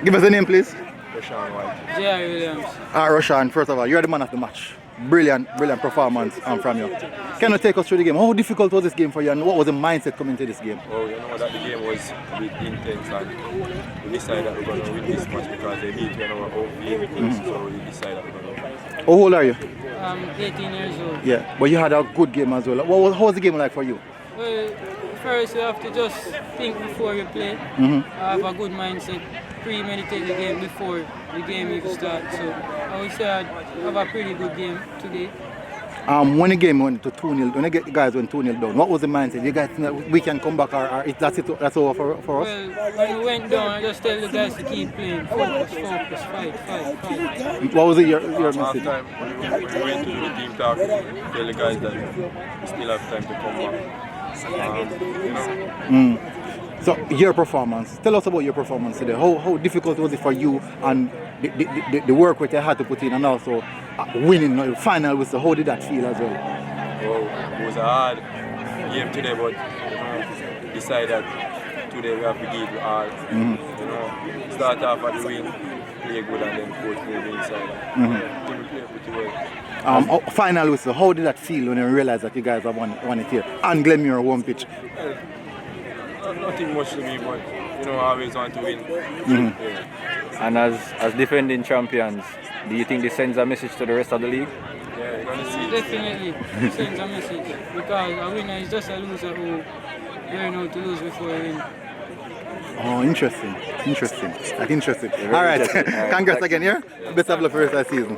Give us a name, please. Rashawn White. Jerry Williams. Rashawn, first of all, you're the man of the match. Brilliant performance from you. Can you take us through the game? How difficult was this game for you and what was the mindset coming into this game? Well, you know that the game was a bit intense and we decided that we're going to win this match because they beat you in our own field. So we decided that we're going to win. How old are you? I'm 18 years old. Yeah, but you had a good game as well. How was the game like for you? Well, first you have to just think before you play. Have a good mindset. Premeditate the game before the game even starts. So I would say I have a pretty good game today. When the game went to 2-0, when the guys went 2-0 down, what was the mindset? You guys think we can come back or that's over for us? Well, when we went down, I just tell the guys to keep playing. Focus, fight. What was your message? Half time, when we went to the team talk, tell the guys that we still have time to come back. You know. So your performance, tell us about your performance today. How difficult was it for you and the work which you had to put in and also winning the final whistle? How did that feel as well? Well, it was a hard game today, but decided that today we have to give it all. You know, start off at the win, play good and then coach move inside. I think we play pretty well. Final whistle, how did that feel when you realized that you guys have won it here and Glenmuir home pitch? Nothing much to me, but you know, I always want to win. Yeah. And as defending champions, do you think this sends a message to the rest of the league? Yeah, you're gonna see. Definitely sends a message because a winner is just a loser who learn how to lose before he win. Oh, interesting. That's interesting. All right. Congrats again, yeah? Best of luck for the rest of the season.